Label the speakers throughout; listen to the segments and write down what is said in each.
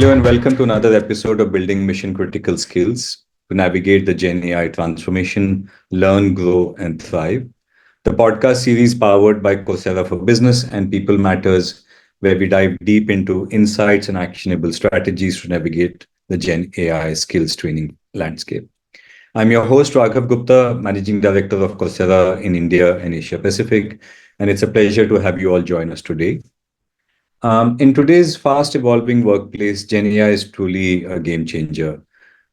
Speaker 1: Hello and welcome to another episode of Building Mission Critical Skills to navigate the Gen AI transformation, learn, grow, and thrive. The podcast series powered by Coursera for Business and People Matters, where we dive deep into insights and actionable strategies to navigate the Gen AI skills training landscape. I'm your host, Raghav Gupta, Managing Director of Coursera in India and Asia Pacific, and it's a pleasure to have you all join us today. In today's fast evolving workplace, Gen AI is truly a game changer.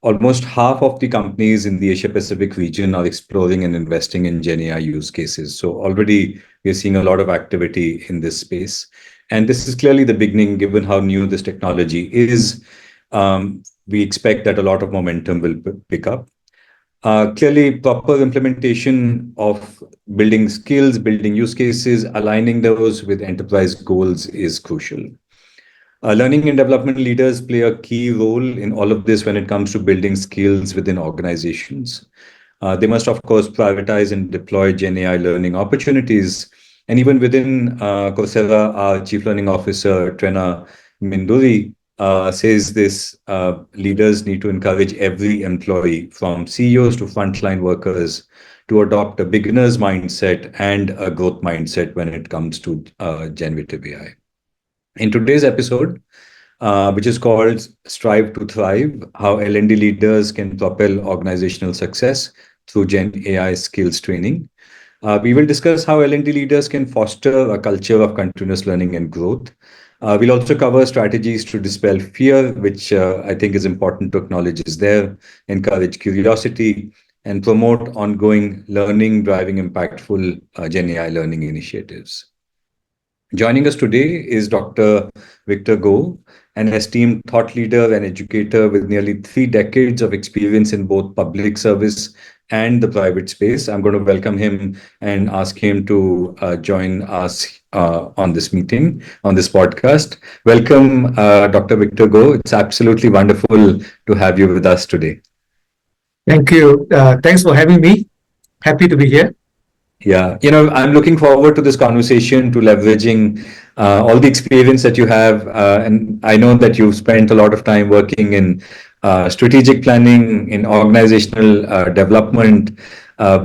Speaker 1: Almost half of the companies in the Asia Pacific region are exploring and investing in Gen AI use cases. So already we're seeing a lot of activity in this space. And this is clearly the beginning, given how new this technology is. We expect that a lot of momentum will pick up. Clearly, proper implementation of building skills, building use cases, aligning those with enterprise goals is crucial. Learning and development leaders play a key role in all of this when it comes to building skills within organizations. They must, of course, prioritize and deploy Gen AI learning opportunities. And even within Coursera, our Chief Learning Officer, Trena Minduri, says this leaders need to encourage every employee, from CEOs to frontline workers, to adopt a beginner's mindset and a growth mindset when it comes to generative AI. In today's episode, which is called Strive to Thrive, how L&D leaders can propel organizational success through Gen AI skills training. We will discuss how L&D leaders can foster a culture of continuous learning and growth. We'll also cover strategies to dispel fear, which I think is important to acknowledge is there, encourage curiosity, and promote ongoing learning, driving impactful Gen AI learning initiatives. Joining us today is Dr. Victor Go, an esteemed thought leader and educator with nearly 3 decades of experience in both public service and the private space. I'm going to welcome him and ask him to join us on this meeting, on this podcast. Welcome, Dr. Victor Go. It's absolutely wonderful to have you with us today.
Speaker 2: Thank you. Thanks for having me. Happy to be here.
Speaker 1: Yeah, I'm looking forward to this conversation, to leveraging all the experience that you have. And I know that you've spent a lot of time working in strategic planning, in organizational development,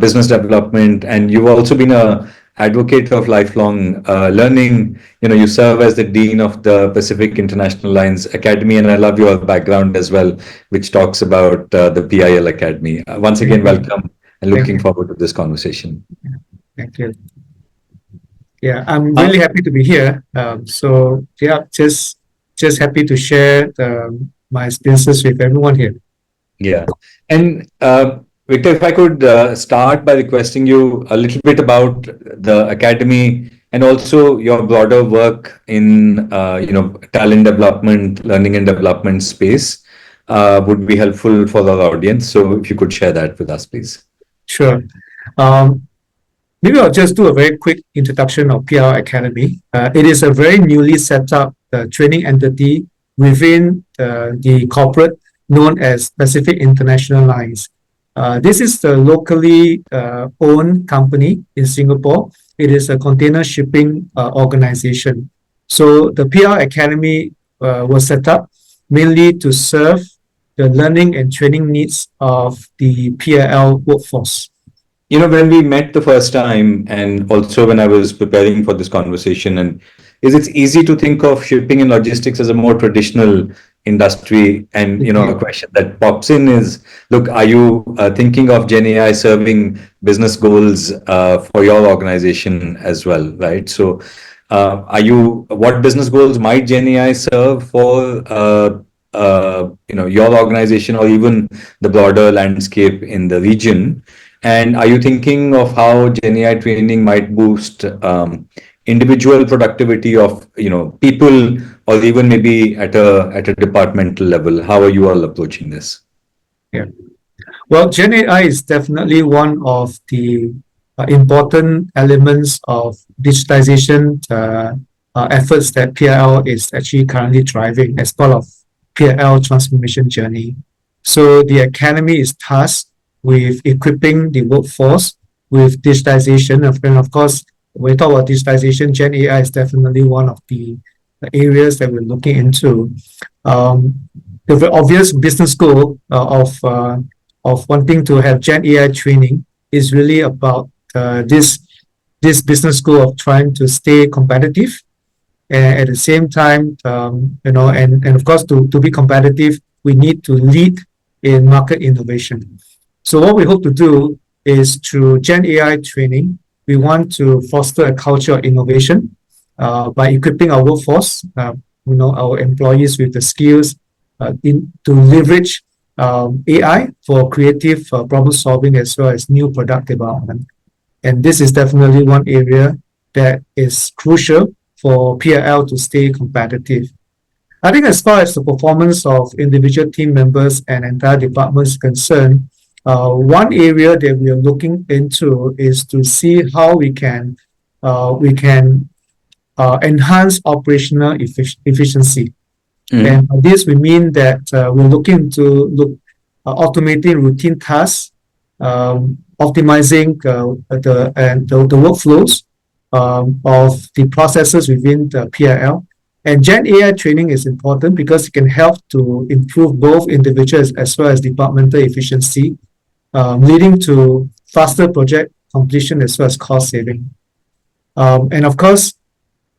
Speaker 1: business development, and you've also been an advocate of lifelong learning. You serve as the Dean of the Pacific International Lines Academy, and I love your background as well, which talks about the PIL Academy. Once again, welcome. And looking forward to this conversation.
Speaker 2: Thank you. Yeah, I'm really happy to be here. Just happy to share my experiences with everyone here.
Speaker 1: Yeah, and Victor, if I could start by requesting you a little bit about the academy and also your broader work in talent development, learning and development space, would be helpful for our audience. So if you could share that with us, please.
Speaker 2: Sure. Maybe I'll just do a very quick introduction of PIL Academy. It is a very newly set up training entity within the corporate known as Pacific International Lines. This is the locally owned company in Singapore. It is a container shipping organization. So the PIL Academy was set up mainly to serve the learning and training needs of the PIL workforce.
Speaker 1: When we met the first time, and also when I was preparing for this conversation, and it's easy to think of shipping and logistics as a more traditional industry. And, a question that pops in is, look, are you thinking of Gen AI serving business goals for your organization as well, right? So what business goals might Gen AI serve for your organization or even the broader landscape in the region? And are you thinking of how Gen AI training might boost individual productivity of people, or even maybe at a departmental level? How are you all approaching this?
Speaker 2: Yeah, well, Gen AI is definitely one of the important elements of digitization efforts that PIL is actually currently driving as part of PIL transformation journey. So the academy is tasked with equipping the workforce with digitization. And of course, when we talk about digitization, Gen AI is definitely one of the areas that we're looking into. Um, the very obvious business goal of wanting to have Gen AI training is really about this business goal of trying to stay competitive, and at the same time, and of course, to be competitive, we need to lead in market innovation. So what we hope to do is through Gen AI training, we want to foster a culture of innovation by equipping our workforce, our employees with the skills to leverage AI for creative problem solving as well as new product development. And this is definitely one area that is crucial for PLL to stay competitive. I think as far as the performance of individual team members and entire departments is concerned, one area that we are looking into is to see how we can enhance operational efficiency. And by this we mean that we're looking to automating routine tasks, optimizing the workflows of the processes within the PIL. And Gen AI training is important because it can help to improve both individuals as well as departmental efficiency, leading to faster project completion as well as cost saving. And of course,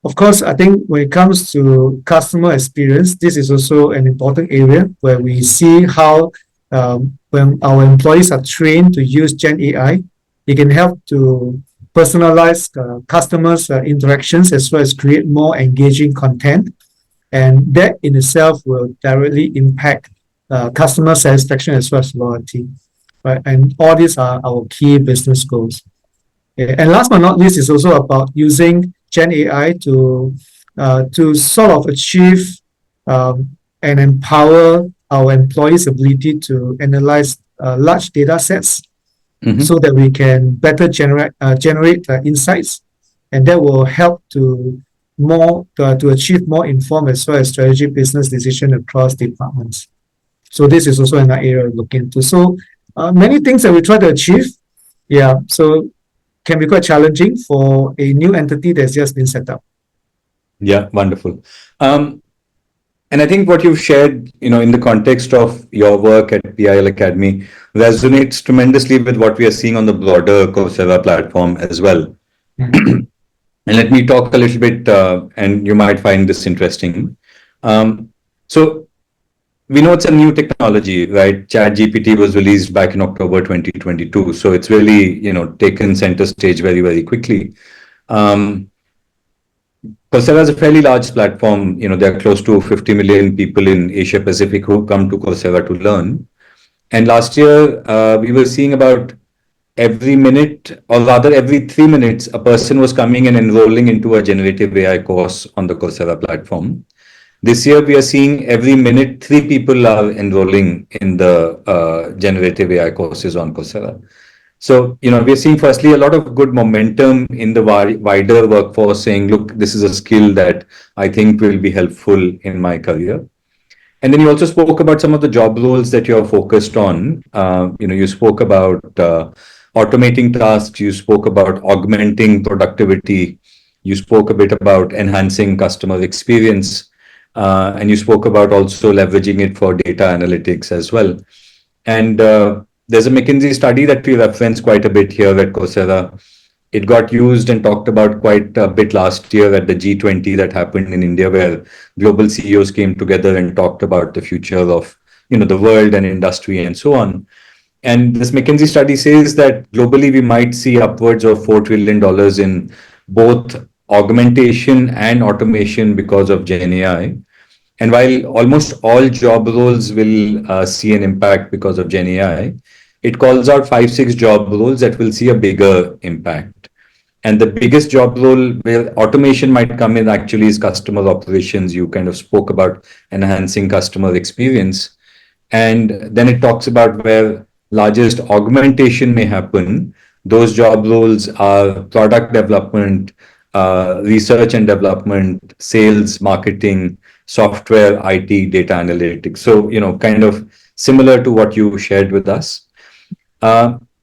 Speaker 2: I think when it comes to customer experience, this is also an important area where we see how when our employees are trained to use Gen AI, it can help to personalize customers' interactions as well as create more engaging content. And that in itself will directly impact customer satisfaction as well as loyalty. Right? And all these are our key business goals. And last but not least is also about using Gen AI to sort of achieve and empower our employees' ability to analyze large data sets so that we can better generate insights, and that will help to achieve more informed as well as strategic business decision across departments. So this is also another area to look into. So many things that we try to achieve, yeah. So can be quite challenging for a new entity that's just been set up.
Speaker 1: Yeah, wonderful. And I think what you've shared, in the context of your work at PIL Academy resonates tremendously with what we are seeing on the broader Coursera platform as well. And let me talk a little bit, and you might find this interesting. So we know it's a new technology, right? ChatGPT was released back in October 2022. So it's really, taken center stage very, very quickly. Coursera is a fairly large platform. There are close to 50 million people in Asia Pacific who come to Coursera to learn. And last year, we were seeing about every minute, or rather every 3 minutes, a person was coming and enrolling into a generative AI course on the Coursera platform. This year, we are seeing every minute, 3 people are enrolling in the generative AI courses on Coursera. So, we're seeing firstly a lot of good momentum in the wider workforce saying, look, this is a skill that I think will be helpful in my career. And then you also spoke about some of the job roles that you're focused on. You spoke about automating tasks, you spoke about augmenting productivity, you spoke a bit about enhancing customer experience, and you spoke about also leveraging it for data analytics as well. And there's a McKinsey study that we reference quite a bit here at Coursera. It got used and talked about quite a bit last year at the G20 that happened in India, where global CEOs came together and talked about the future of the world and industry and so on. And this McKinsey study says that globally we might see upwards of $4 trillion in both augmentation and automation because of GenAI. And while almost all job roles will see an impact because of GenAI, it calls out 5, 6 job roles that will see a bigger impact. And the biggest job role where automation might come in actually is customer operations. You kind of spoke about enhancing customer experience. And then it talks about where largest augmentation may happen. Those job roles are product development, research and development, sales, marketing, software, IT, data analytics. So, kind of similar to what you shared with us.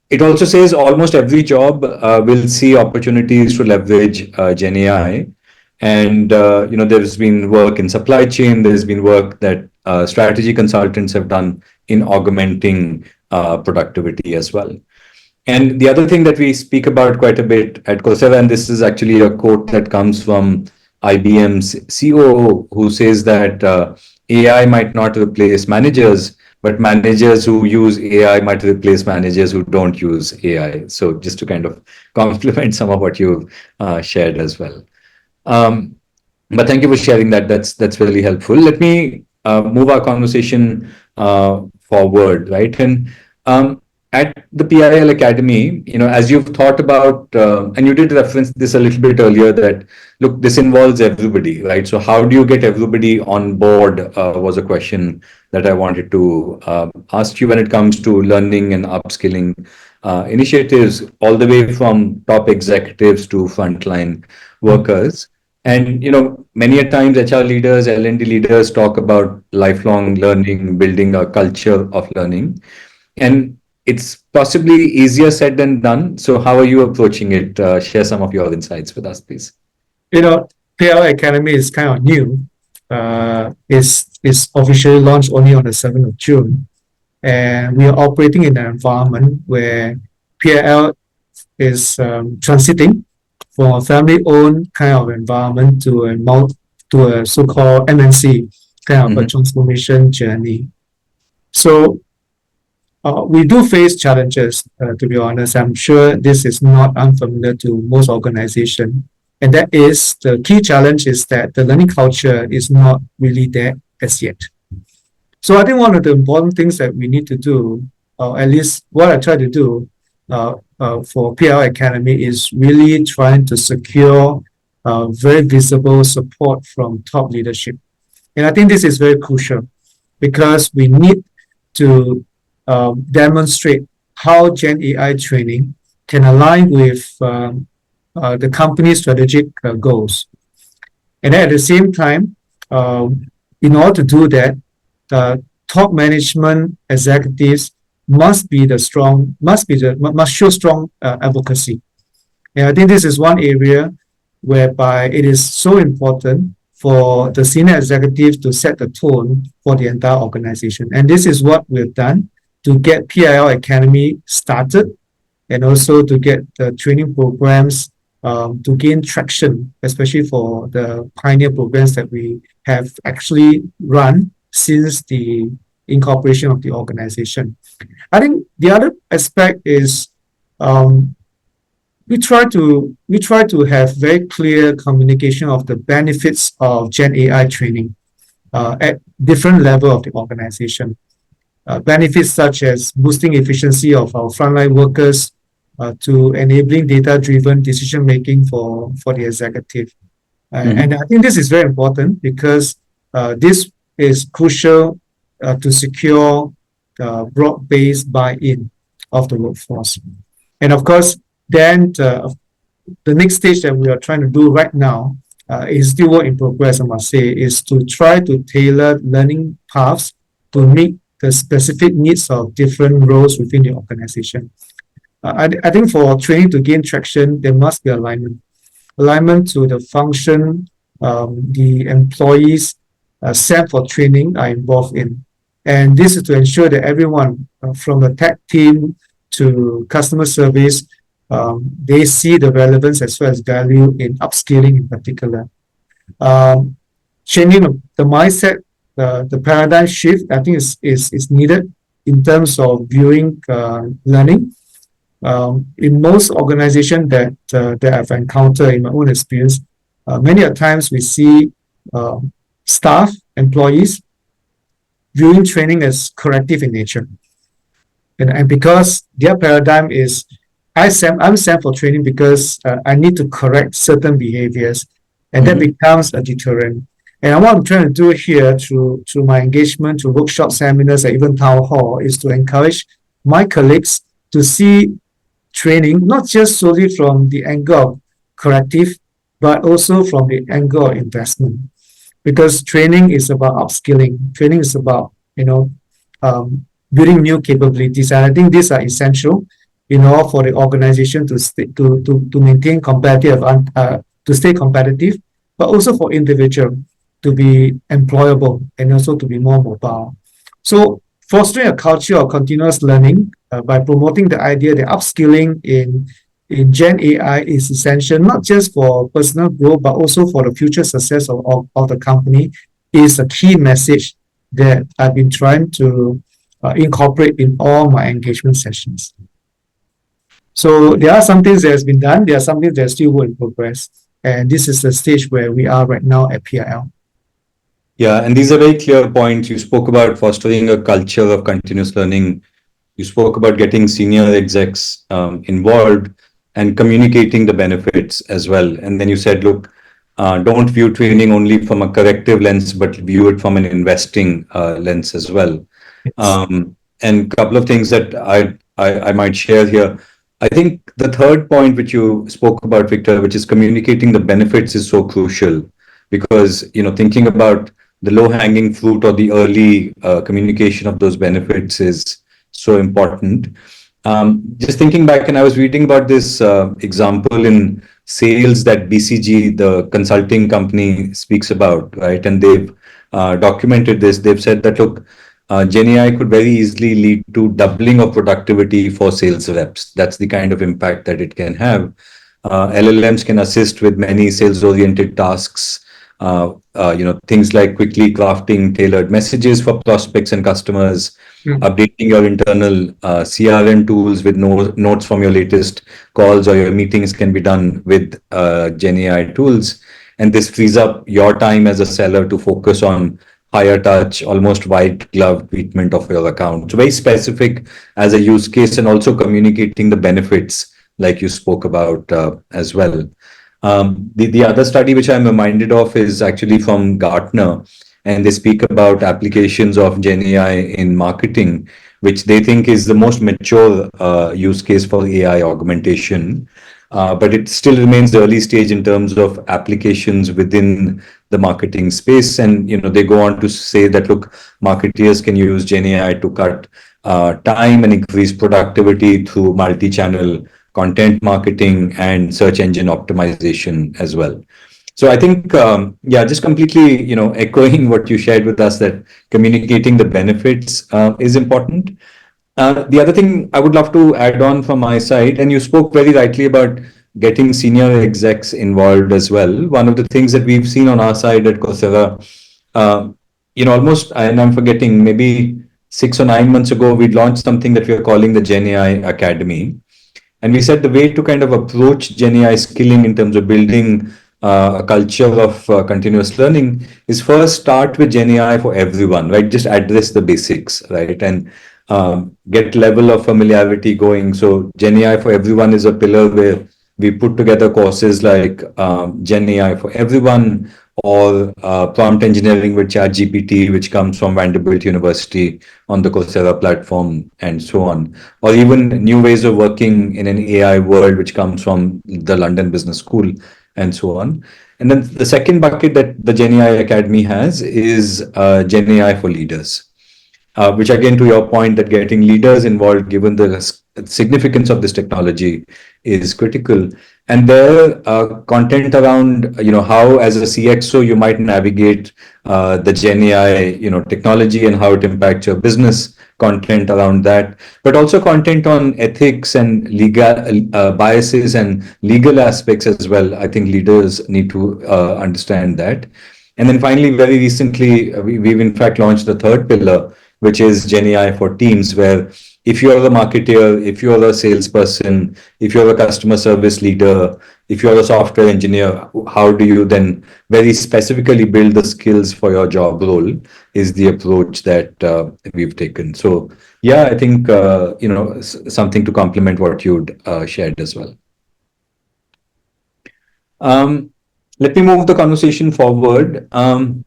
Speaker 1: It also says almost every job will see opportunities to leverage GenAI. And there's been work in supply chain. There's been work that strategy consultants have done in augmenting productivity as well. And the other thing that we speak about quite a bit at Coursera, and this is actually a quote that comes from IBM's COO, who says that AI might not replace managers, but managers who use AI might replace managers who don't use AI. So just to kind of complement some of what you shared as well. Um, but thank you for sharing that. That's really helpful. Let me move our conversation forward, right? And at the PIL Academy, as you've thought about, and you did reference this a little bit earlier, that look, this involves everybody, right? So how do you get everybody on board? Was a question that I wanted to ask you when it comes to learning and upskilling initiatives, all the way from top executives to frontline workers. And many a times HR leaders, L&D leaders talk about lifelong learning, building a culture of learning, and it's possibly easier said than done. So how are you approaching it? Share some of your insights with us, please.
Speaker 2: You know, PL Academy is kind of new. It's officially launched only on the 7th of June. And we are operating in an environment where PL is transiting from a family-owned kind of environment to a so-called MNC kind of a transformation journey. So we do face challenges, to be honest. I'm sure this is not unfamiliar to most organizations. And that is the key challenge is that the learning culture is not really there as yet. So I think one of the important things that we need to do, or at least what I try to do for PL Academy, is really trying to secure very visible support from top leadership. And I think this is very crucial because we need to demonstrate how GenAI training can align with the company's strategic goals. And at the same time, in order to do that, top management executives must show strong advocacy. And I think this is one area whereby it is so important for the senior executives to set the tone for the entire organization. And this is what we've done to get PIL Academy started and also to get the training programs to gain traction, especially for the pioneer programs that we have actually run since the incorporation of the organization. I think the other aspect is we try to have very clear communication of the benefits of GenAI training at different level of the organization. Benefits such as boosting efficiency of our frontline workers to enabling data-driven decision-making for the executive. And I think this is very important because this is crucial to secure broad-based buy-in of the workforce. And of course, then the next stage that we are trying to do right now is still work in progress, I must say, is to try to tailor learning paths to meet the specific needs of different roles within the organization. I think for training to gain traction, there must be alignment. Alignment to the function the employees set for training are involved in. And this is to ensure that everyone from the tech team to customer service, they see the relevance as well as value in upskilling in particular. Changing the mindset, the paradigm shift, I think is needed in terms of viewing learning. In most organizations that I've encountered in my own experience, many a times we see staff, employees, viewing training as corrective in nature. And because their paradigm is, I'm sent for training because I need to correct certain behaviors, and that becomes a deterrent. And what I'm trying to do here through my engagement, through workshop seminars, and even town hall, is to encourage my colleagues to see training not just solely from the angle of corrective, but also from the angle of investment. Because training is about upskilling. Training is about building new capabilities, and I think these are essential in order for the organization to maintain competitive, to stay competitive, but also for individual to be employable and also to be more mobile. So fostering a culture of continuous learning by promoting the idea that upskilling in Gen AI is essential not just for personal growth but also for the future success of the company is a key message that I've been trying to incorporate in all my engagement sessions. So there are some things that has been done. There are some things that are still work in progress. And this is the stage where we are right now at PIL.
Speaker 1: Yeah, and these are very clear points. You spoke about fostering a culture of continuous learning. You spoke about getting senior execs involved and communicating the benefits as well. And then you said, look, don't view training only from a corrective lens, but view it from an investing lens as well.
Speaker 2: Yes.
Speaker 1: And a couple of things that I might share here. I think the third point which you spoke about, Victor, which is communicating the benefits, is so crucial because thinking about the low-hanging fruit or the early communication of those benefits is so important. Just thinking back, and I was reading about this example in sales that BCG, the consulting company, speaks about, right? And they've documented this. They've said that, look, GenAI could very easily lead to doubling of productivity for sales reps. That's the kind of impact that it can have. LLMs can assist with many sales-oriented tasks. Things like quickly crafting tailored messages for prospects and customers, updating your internal CRM tools with notes from your latest calls or your meetings can be done with GenAI tools. And this frees up your time as a seller to focus on higher touch, almost white glove treatment of your account. So very specific as a use case and also communicating the benefits like you spoke about as well. The other study which I'm reminded of is actually from Gartner, and they speak about applications of Gen AI in marketing, which they think is the most mature use case for AI augmentation. But it still remains the early stage in terms of applications within the marketing space. And they go on to say that, look, marketeers can use Gen AI to cut time and increase productivity through multi-channel content marketing and search engine optimization as well. So I think, yeah, just completely, echoing what you shared with us, that communicating the benefits is important. The other thing I would love to add on from my side, and you spoke very rightly about getting senior execs involved as well. One of the things that we've seen on our side at Coursera, almost, and I'm forgetting, maybe 6 or 9 months ago, we launched something that we are calling the Gen AI Academy. And we said the way to kind of approach GenAI skilling in terms of building a culture of continuous learning is first start with GenAI for everyone, right? Just address the basics, right? And get level of familiarity going. So GenAI for everyone is a pillar where we put together courses like GenAI for everyone, or prompt engineering with ChatGPT, which comes from Vanderbilt University on the Coursera platform, and so on. Or even new ways of working in an AI world, which comes from the London Business School, and so on. And then the second bucket that the GenAI Academy has is GenAI for leaders. Which again, to your point, that getting leaders involved, given the significance of this technology, is critical. And there, content around, how as a CXO you might navigate the Gen AI, technology and how it impacts your business, content around that, but also content on ethics and legal biases and legal aspects as well. I think leaders need to understand that. And then finally, very recently, we've in fact launched the third pillar, which is GenAI for teams, where if you're a marketer, if you're a salesperson, if you're a customer service leader, if you're a software engineer, how do you then very specifically build the skills for your job role is the approach that we've taken. So yeah, I think, something to complement what you'd shared as well. Let me move the conversation forward. And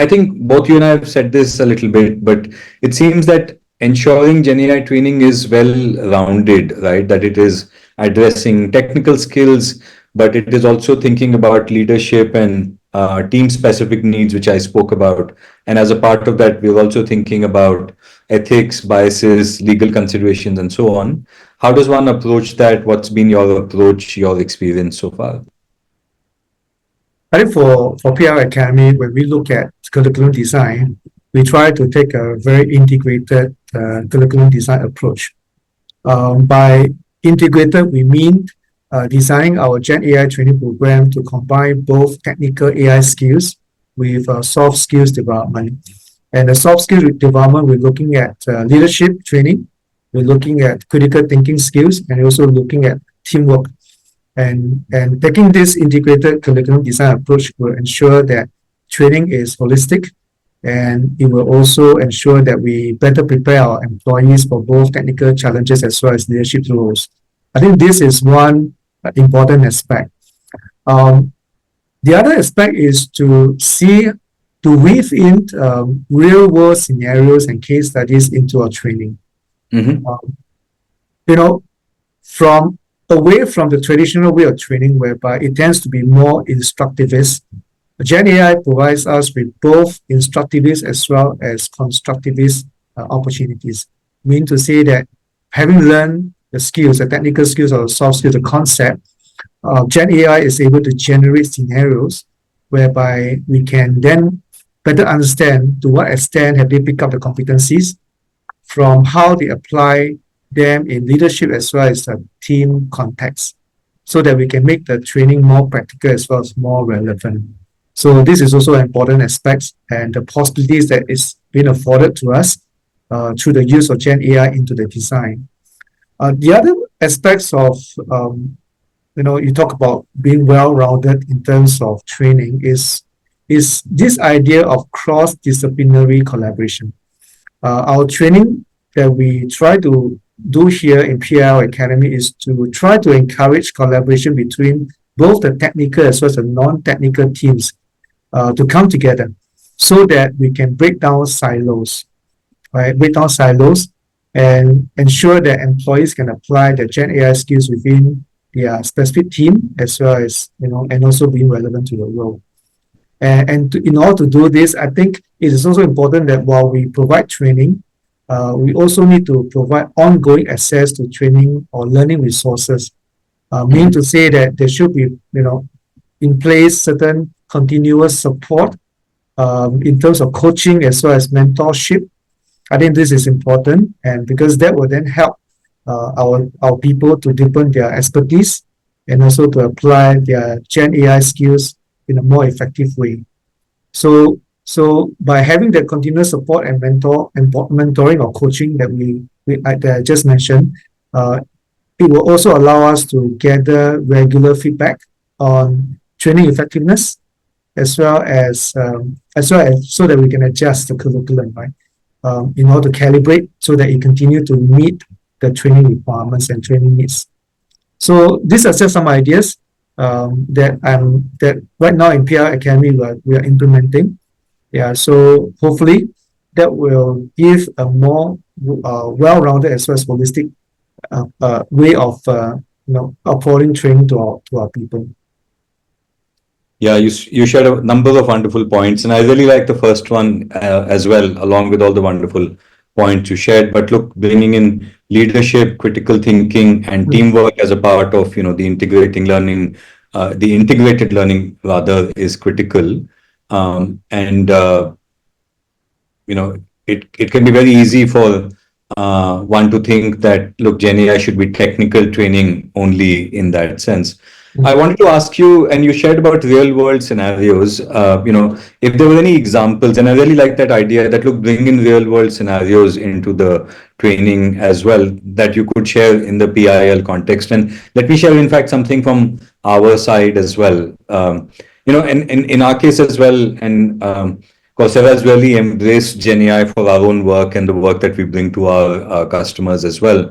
Speaker 1: I think both you and I have said this a little bit, but it seems that ensuring GenAI training is well-rounded, right? That it is addressing technical skills, but it is also thinking about leadership and team-specific needs, which I spoke about. And as a part of that, we're also thinking about ethics, biases, legal considerations, and so on. How does one approach that? What's been your approach, your experience so far?
Speaker 2: I think for PR Academy, when we look at curriculum design, we try to take a very integrated curriculum design approach. By integrated, we mean designing our Gen AI training program to combine both technical AI skills with soft skills development. And the soft skills development, we're looking at leadership training, we're looking at critical thinking skills, and also looking at teamwork. And taking this integrated curriculum design approach will ensure that training is holistic, and it will also ensure that we better prepare our employees for both technical challenges as well as leadership roles. I think this is one important aspect. Um, the other aspect is to weave in real world scenarios and case studies into our training.
Speaker 1: Mm-hmm.
Speaker 2: You know, from away from the traditional way of training, whereby it tends to be more instructivist. Gen AI provides us with both instructivist as well as constructivist opportunities. Mean to say that having learned the skills, the technical skills or the soft skills, the concept, Gen AI is able to generate scenarios whereby we can then better understand to what extent have they picked up the competencies from how they apply them in leadership as well as the team context, so that we can make the training more practical as well as more relevant. So this is also an important aspect, and the possibilities that is being afforded to us through the use of Gen AI into the design. The other aspects of you talk about being well-rounded in terms of training is this idea of cross-disciplinary collaboration. Our training that we try to do here in PL Academy is to try to encourage collaboration between both the technical as well as the non-technical teams to come together so that we can break down silos, right? Break down silos and ensure that employees can apply their Gen AI skills within their specific team as well as, and also being relevant to the role. In order to do this, I think it is also important that while we provide training, we also need to provide ongoing access to training or learning resources. Mean to say that there should be, in place certain continuous support in terms of coaching as well as mentorship. I think this is important, and because that will then help our people to deepen their expertise and also to apply their Gen AI skills in a more effective way. So by having that continuous support and mentoring or coaching that I just mentioned, it will also allow us to gather regular feedback on training effectiveness, as well as so that we can adjust the curriculum, right? In order to calibrate so that it continue to meet the training requirements and training needs. So these are just some ideas that right now in PR Academy we are implementing. Yeah, so hopefully that will give a more well-rounded as well as holistic way of affording training to our people.
Speaker 1: Yeah, you shared a number of wonderful points, and I really like the first one as well, along with all the wonderful points you shared. But look, bringing in leadership, critical thinking, and teamwork as a part of the integrated learning rather is critical, and it can be very easy for one to think that, look, Gen AI should be technical training only in that sense. I wanted to ask you, and you shared about real world scenarios, if there were any examples, and I really like that idea that, look, bring in real world scenarios into the training as well, that you could share in the PIL context. And let me share, in fact, something from our side as well. In our case as well, and Coursera has really embraced GenAI for our own work and the work that we bring to our customers as well.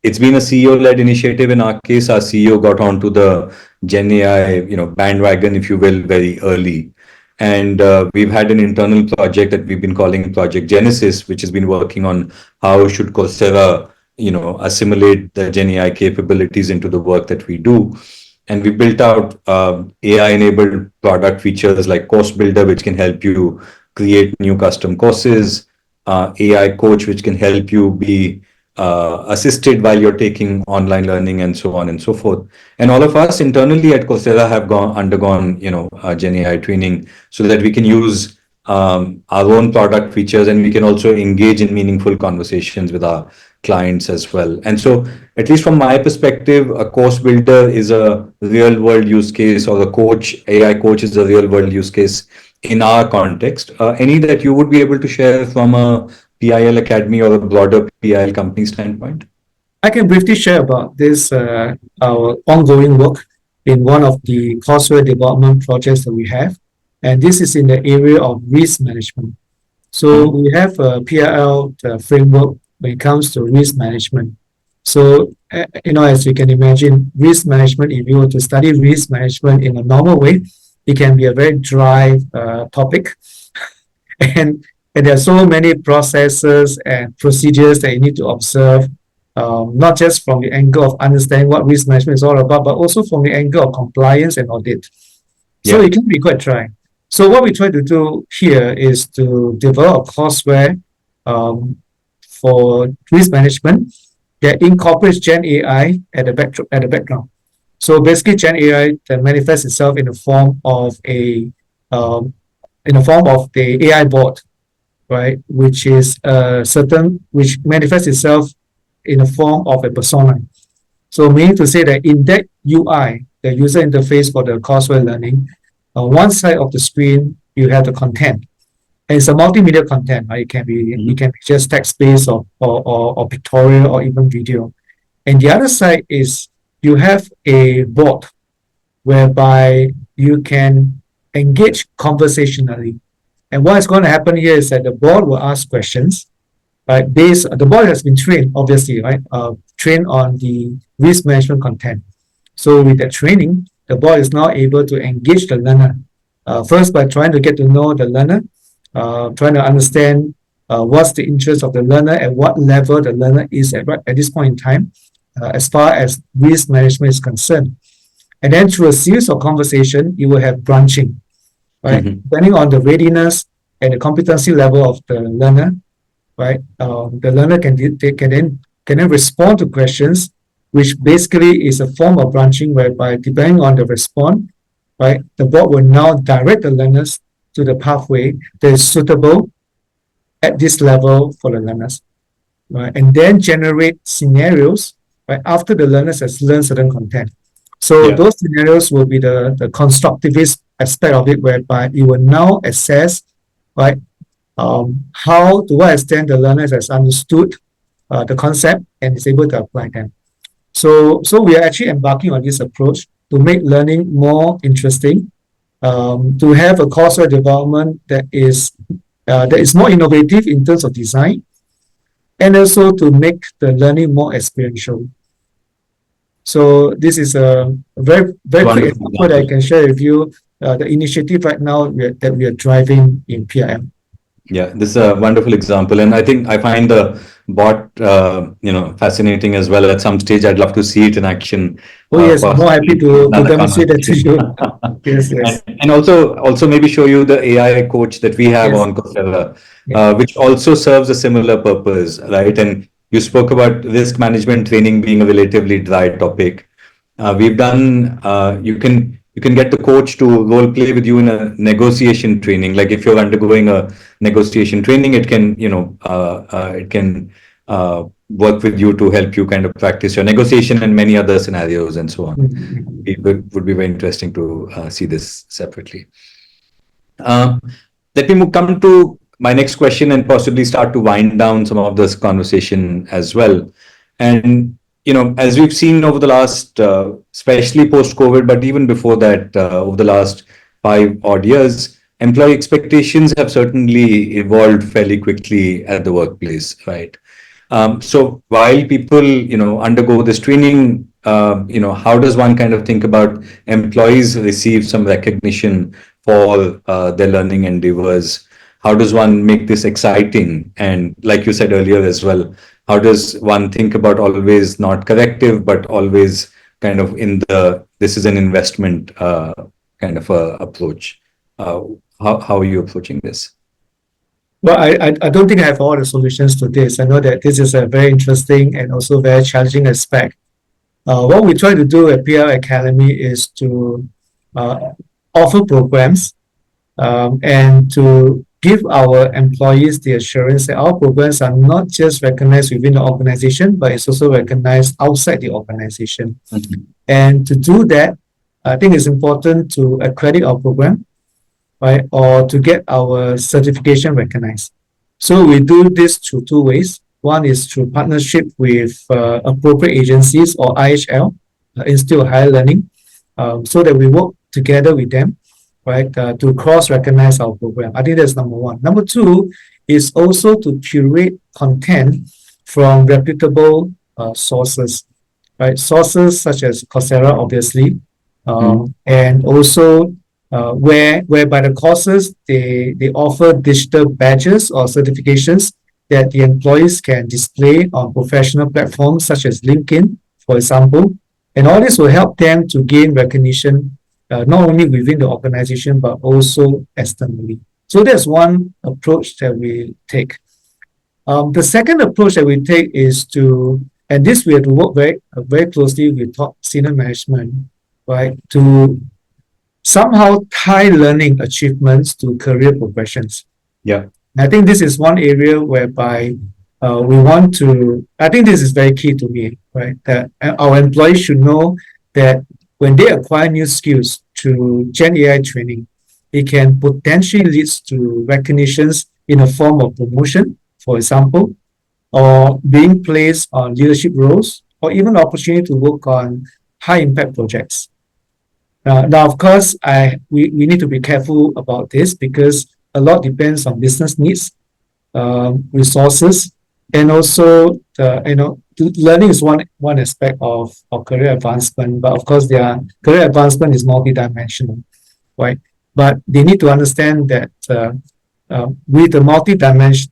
Speaker 1: It's been a CEO-led initiative. In our case, our CEO got onto the GenAI, bandwagon, if you will, very early. And we've had an internal project that we've been calling Project Genesis, which has been working on how should Coursera, assimilate the GenAI capabilities into the work that we do. And we built out AI-enabled product features like Course Builder, which can help you create new custom courses, AI Coach, which can help you be assisted while you're taking online learning and so on and so forth. And all of us internally at Coursera have undergone, Gen AI training so that we can use our own product features, and we can also engage in meaningful conversations with our clients as well. And so, at least from my perspective, a course builder is a real world use case, or a AI coach is a real world use case in our context. Any that you would be able to share from a PIL Academy or a broader PIL company standpoint?
Speaker 2: I can briefly share about this, our ongoing work in one of the courseware development projects that we have. And this is in the area of risk management. So
Speaker 1: Mhm.
Speaker 2: we have a PIL framework when it comes to risk management. So, as you can imagine, risk management, if you were to study risk management in a normal way, it can be a very dry topic. and, and there are so many processes and procedures that you need to observe, not just from the angle of understanding what risk management is all about, but also from the angle of compliance and audit. So
Speaker 1: Yeah.
Speaker 2: it can be quite dry. So what we try to do here is to develop courseware um, for risk management that incorporates Gen AI at the background. So basically, Gen AI that manifests itself in the form of um, the AI bot, right? Which manifests itself in the form of a persona. So meaning to say that in that UI, the user interface for the courseware learning, on one side of the screen you have the content, and it's a multimedia content. Right? It
Speaker 1: Mhm.
Speaker 2: can be just text based or pictorial or even video. And the other side is you have a bot whereby you can engage conversationally. And what is going to happen here is that the bot will ask questions, right? The bot has been trained, obviously, right? Trained on the risk management content. So with that training, the bot is now able to engage the learner. First, by trying to get to know the learner, trying to understand what's the interest of the learner, at what level the learner is at this point in time, as far as risk management is concerned. And then through a series of conversation, you will have branching, right?
Speaker 1: Mhm.
Speaker 2: Depending on the readiness and the competency level of the learner, right? The learner can then respond to questions, which basically is a form of branching whereby depending on the response, right, the bot will now direct the learners to the pathway that is suitable at this level for the learners, right? And then generate scenarios, right, after the learners has learned certain content. So
Speaker 1: Yeah.
Speaker 2: those scenarios will be the constructivist aspect of it, whereby you will now assess, right, how to what extent the learner has understood the concept and is able to apply them. So we are actually embarking on this approach to make learning more interesting, to have a courseware development that is more innovative in terms of design, and also to make the learning more experiential. So this is a very very quick
Speaker 1: Wonderful
Speaker 2: example that I
Speaker 1: example.
Speaker 2: can share with you. The initiative right now that we are driving in PIM.
Speaker 1: Yeah, this is a wonderful example, and I think I find the bot, fascinating as well. At some stage, I'd love to see it in action,
Speaker 2: Oh yes, more happy
Speaker 1: possibly in
Speaker 2: to
Speaker 1: another
Speaker 2: demonstrate that to
Speaker 1: conversation,
Speaker 2: you. Yes, yes,
Speaker 1: and also maybe show you the AI coach that we have
Speaker 2: yes,
Speaker 1: on Coursera,
Speaker 2: yeah.
Speaker 1: which also serves a similar purpose, right? And you spoke about risk management training being a relatively dry topic. We've done. You can get the coach to role play with you in a negotiation training. Like if you're undergoing a negotiation training, it can work with you to help you kind of practice your negotiation and many other scenarios and so on.
Speaker 2: Mhm.
Speaker 1: It would be very interesting to see this separately. Uh, Let me come to my next question and possibly start to wind down some of this conversation as well. And as we've seen over the last, especially post-COVID, but even before that, over the last 5 odd years, employee expectations have certainly evolved fairly quickly at the workplace, right? So while people, undergo this training, how does one kind of think about employees receive some recognition for their learning endeavors? How does one make this exciting? And like you said earlier as well, how does one think about always not corrective, but always kind of in the this is an investment kind of approach? Uh, how are you approaching this?
Speaker 2: Well, I don't think I have all the solutions to this. I know that this is a very interesting and also very challenging aspect. What we try to do at PR Academy is to uh, offer programs and to give our employees the assurance that our programs are not just recognized within the organization, but it's also recognized outside the organization.
Speaker 1: Mhm.
Speaker 2: And to do that, I think it's important to accredit our program, right, or to get our certification recognized. So we do this through two ways. One is through partnership with appropriate agencies or IHL, Institute of Higher Learning, so that we work together with them, right, to cross-recognize our program. I think that's number one. Number two is also to curate content from reputable sources, right? Sources such as Coursera, obviously, and also whereby the courses they offer digital badges or certifications that the employees can display on professional platforms such as LinkedIn, for example, and all this will help them to gain recognition not only within the organization but also externally. So that's one approach that we take. The second approach that we take is to, and this we have to work very closely with top senior management, right, to somehow tie learning achievements to career progressions.
Speaker 1: Yeah.
Speaker 2: I think this is one area whereby we want to, I think this is very key to me, right? That our employees should know that when they acquire new skills through Gen AI training, it can potentially lead to recognitions in a form of promotion, for example, or being placed on leadership roles, or even opportunity to work on high impact projects. Now, of course, we need to be careful about this because a lot depends on business needs, resources, and also learning is one aspect of career advancement. But of course, their career advancement is multidimensional, right? But they need to understand that with the multidimension,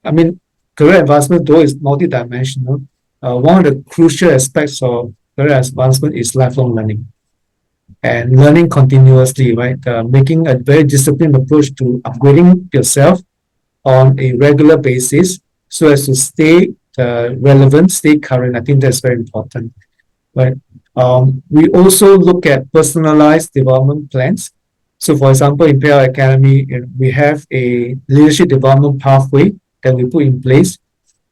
Speaker 2: I mean, career advancement though is multidimensional. One of the crucial aspects of career advancement is lifelong learning and learning continuously, right? Making a very disciplined approach to upgrading yourself on a regular basis so as to stay relevant, stay current. I think that's very important, right? We also look at personalized development plans. So, for example, in PR Academy, we have a leadership development pathway that we put in place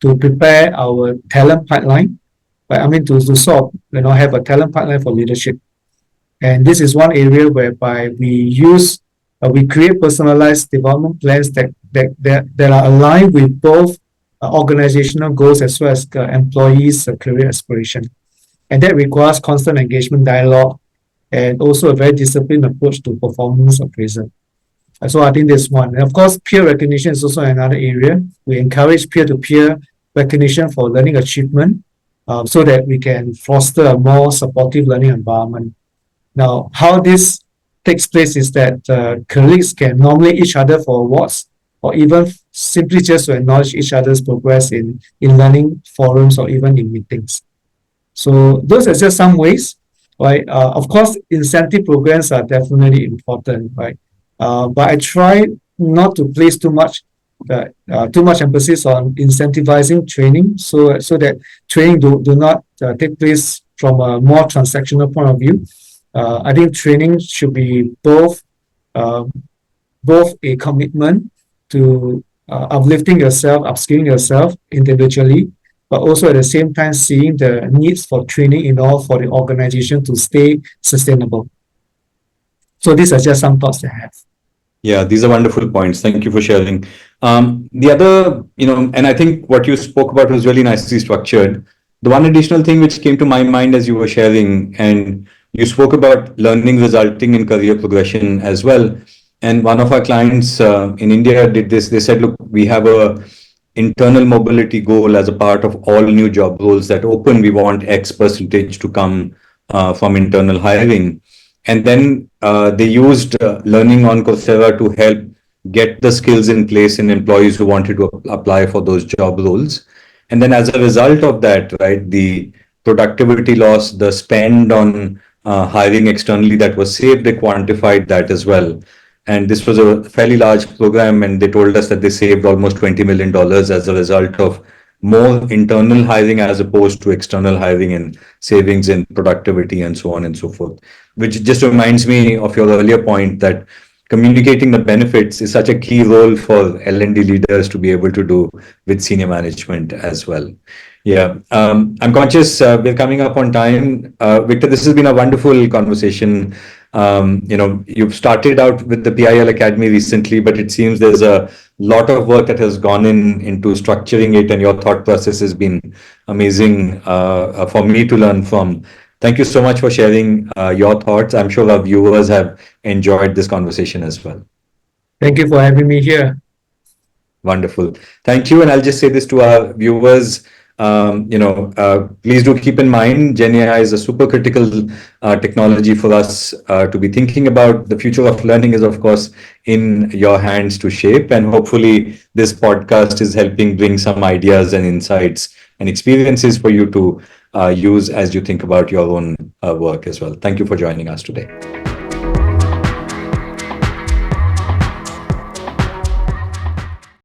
Speaker 2: to prepare our talent pipeline. Right? I mean, to sort of, have a talent pipeline for leadership. And this is one area whereby we create personalized development plans that are aligned with both organizational goals as well as employees' career aspiration. And that requires constant engagement dialogue and also a very disciplined approach to performance appraisal. So I think there's one. And of course, peer recognition is also another area. We encourage peer-to-peer recognition for learning achievement so that we can foster a more supportive learning environment. Now, how this takes place is that colleagues can nominate each other for awards or even simply just to acknowledge each other's progress in learning forums or even in meetings. So those are just some ways, right? Of course, incentive programs are definitely important, right? But I try not to place too much emphasis on incentivizing training, so that training do not take place from a more transactional point of view. I think training should be uh, both a commitment to uplifting yourself, upskilling yourself individually, but also at the same time seeing the needs for training in order for the organization to stay sustainable. So these are just some thoughts I have.
Speaker 1: Yeah, these are wonderful points. Thank you for sharing. The other, and I think what you spoke about was really nicely structured. The one additional thing which came to my mind as you were sharing, and you spoke about learning resulting in career progression as well. And one of our clients in India did this. They said, look, we have a internal mobility goal as a part of all new job roles that open. We want X percentage to come from internal hiring. And then they used learning on Coursera to help get the skills in place in employees who wanted to apply for those job roles. And then as a result of that, right, the productivity loss, the spend on hiring externally that was saved, they quantified that as well. And this was a fairly large program, and they told us that they saved almost $20 million as a result of more internal hiring as opposed to external hiring, and savings in productivity and so on and so forth. Which just reminds me of your earlier point that communicating the benefits is such a key role for L&D leaders to be able to do with senior management as well. Yeah, I'm conscious we're coming up on time. Victor, this has been a wonderful conversation. You've started out with the PIL Academy recently, but it seems there's a lot of work that has gone into structuring it, and your thought process has been amazing for me to learn from. Thank you so much for sharing your thoughts. I'm sure our viewers have enjoyed this conversation as well.
Speaker 2: Thank you for having me here.
Speaker 1: Wonderful. Thank you. And I'll just say this to our viewers. Please do keep in mind, GenAI is a super critical technology for us to be thinking about. The future of learning is, of course, in your hands to shape. And hopefully, this podcast is helping bring some ideas and insights and experiences for you to use as you think about your own work as well. Thank you for joining us today.